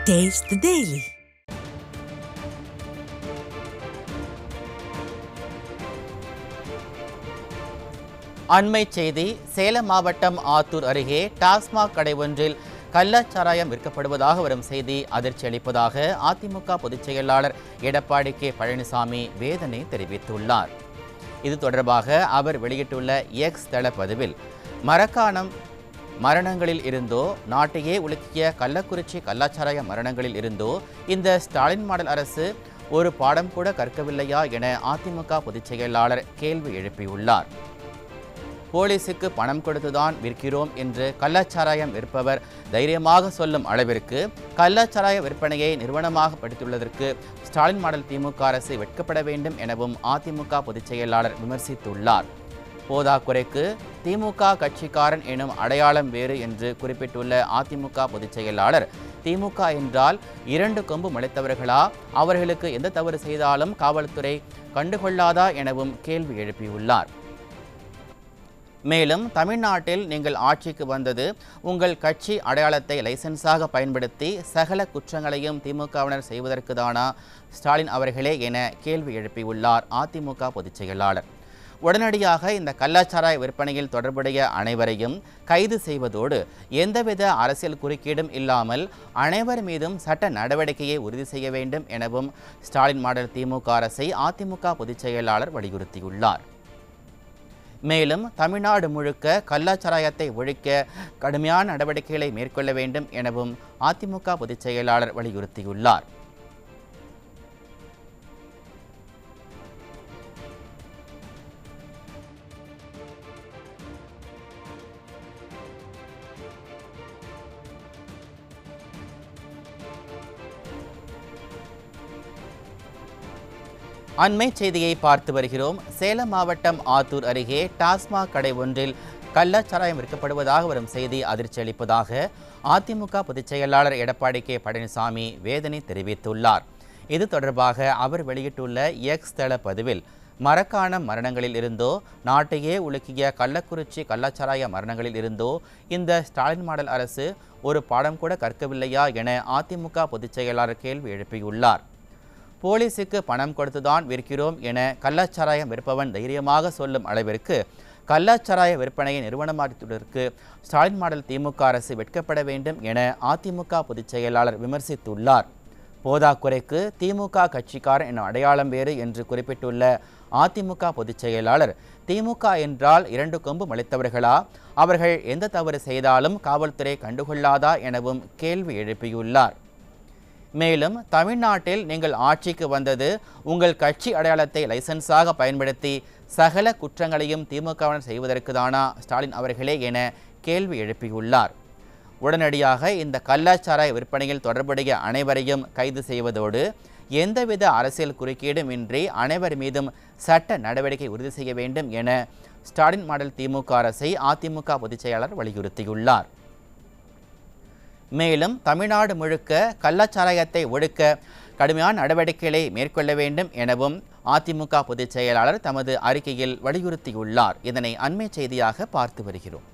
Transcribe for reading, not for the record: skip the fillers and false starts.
Taste the Daily. அண்மை செய்தி. சேலம் மாவட்டம் ஆத்தூர் அருகே டாஸ்மாக் கடை ஒன்றில் கள்ளச்சாராயம் விற்கப்படுவதாக வரும் செய்தி அதிர்ச்சி அளிப்பதாக அதிமுக பொதுச் செயலாளர் எடப்பாடி கே பழனிசாமி வேதனை தெரிவித்துள்ளார். இது தொடர்பாக அவர் வெளியிட்டுள்ள எக்ஸ் தள பதிவில், மரக்காணம் மரணங்களில் இருந்தோ, நாட்டையே உலுக்கிய கள்ளக்குறிச்சி கள்ளச்சாராய மரணங்களில் இருந்தோ இந்த ஸ்டாலின் மாடல் அரசு ஒரு பாடம் கூட கற்கவில்லையா என அதிமுக பொதுச் செயலாளர் கேள்வி எழுப்பியுள்ளார். போலீசுக்கு பணம் கொடுத்துதான் விற்கிறோம் என்று கள்ளச்சாராயம் விற்பவர் தைரியமாக சொல்லும் அளவிற்கு கள்ளச்சாராய விற்பனையை நிறுவனமாக படித்துள்ளதற்கு ஸ்டாலின் மாடல் திமுக அரசு வெட்கப்பட வேண்டும் எனவும் அதிமுக பொதுச் செயலாளர் விமர்சித்துள்ளார். போதாக்குறைக்கு திமுக கட்சிக்காரன் எனும் அடையாளம் வேறு என்று குறிப்பிட்டுள்ள அதிமுக பொதுச் செயலாளர், திமுக என்றால் 2 கொம்பு முளைத்தவர்களா? அவர்களுக்கு எந்த தவறு செய்தாலும் காவல்துறை கண்டுகொள்ளாதா எனவும் கேள்வி எழுப்பியுள்ளார். மேலும், தமிழ்நாட்டில் நீங்கள் ஆட்சிக்கு வந்தது உங்கள் கட்சி அடையாளத்தை லைசன்ஸாக பயன்படுத்தி சகல குற்றங்களையும் திமுகவினர் செய்வதற்கு தானா ஸ்டாலின் அவர்களே என கேள்வி எழுப்பியுள்ளார் அதிமுக பொதுச் செயலாளர். உடனடியாக இந்த கள்ளச்சாராய விற்பனையில் தொடர்புடைய அனைவரையும் கைது செய்வதோடு எந்தவித அரசியல் குறுக்கீடும் இல்லாமல் அனைவர் மீதும் சட்ட நடவடிக்கையை உறுதி செய்ய வேண்டும் எனவும் ஸ்டாலின் மாடல் திமுக அரசை அதிமுக பொதுச் செயலாளர் வலியுறுத்தியுள்ளார். மேலும், தமிழ்நாடு முழுக்க கள்ளச்சாராயத்தை ஒழிக்க கடுமையான நடவடிக்கைகளை மேற்கொள்ள வேண்டும் எனவும் அதிமுக பொதுச் செயலாளர் வலியுறுத்தியுள்ளார். அண்மை செய்தியை பார்த்து வருகிறோம். சேலம் மாவட்டம் ஆத்தூர் அருகே டாஸ்மாக் கடை ஒன்றில் கள்ளச்சாராயம் விற்கப்படுவதாக வரும் செய்தி அதிர்ச்சி அளிப்பதாக அதிமுக பொதுச் செயலாளர் எடப்பாடி கே பழனிசாமி வேதனை தெரிவித்துள்ளார். இது தொடர்பாக அவர் வெளியிட்டுள்ள எக்ஸ் தள பதிவில், மரக்காணம் மரணங்களில் இருந்தோ, நாட்டையே உலுக்கிய கள்ளக்குறிச்சி கள்ளச்சாராய மரணங்களில் இருந்தோ இந்த ஸ்டாலின் மாடல் அரசு ஒரு பாடம் கூட கற்கவில்லையா என அதிமுக பொதுச் செயலாளர் கேள்வி எழுப்பியுள்ளார். போலீசுக்கு பணம் கொடுத்துதான் விற்கிறோம் என கள்ளச்சாராயம் விற்பவன் தைரியமாக சொல்லும் அளவிற்கு கள்ளச்சாராய விற்பனையை நிறுவனமாக்கியதற்கு ஸ்டாலின் மாடல் திமுக அரசு வெட்கப்பட வேண்டும் என அதிமுக பொதுச் செயலாளர் விமர்சித்துள்ளார். போதாக்குறைக்கு திமுக கட்சிக்காரன் எனும் அடையாளம் வேறு என்று குறிப்பிட்டுள்ள அதிமுக பொதுச் செயலாளர், திமுக என்றால் 2 கொம்பு முளைத்தவர்களா? அவர்கள் எந்த தவறு செய்தாலும் காவல்துறை கண்டுகொள்ளாதா எனவும் கேள்வி எழுப்பியுள்ளார். மேலும், தமிழ்நாட்டில் நீங்கள் ஆட்சிக்கு வந்தது உங்கள் கட்சி அடையாளத்தை லைசன்ஸாக பயன்படுத்தி சகல குற்றங்களையும் திமுகவினர் செய்வதற்கு தானா ஸ்டாலின் அவர்களே என கேள்வி எழுப்பியுள்ளார். உடனடியாக இந்த கள்ளச்சாராய விற்பனையில் தொடர்புடைய அனைவரையும் கைது செய்வதோடு எந்தவித அரசியல் குறுக்கீடும் இன்றி அனைவர் மீதும் சட்ட நடவடிக்கை உறுதி செய்ய வேண்டும் என ஸ்டாலின் மாடல் திமுக அரசை அதிமுக பொதுச் செயலாளர் வலியுறுத்தியுள்ளார். மேலும், தமிழ்நாடு முழுக்க கள்ளச்சாராயத்தை ஒடுக்க கடுமையான நடவடிக்கைகளை மேற்கொள்ள வேண்டும் எனவும் அதிமுக பொதுச் செயலாளர் தமது அறிக்கையில் வலியுறுத்தியுள்ளார். இதனை அண்மை செய்தியாக பார்த்து வருகிறோம்.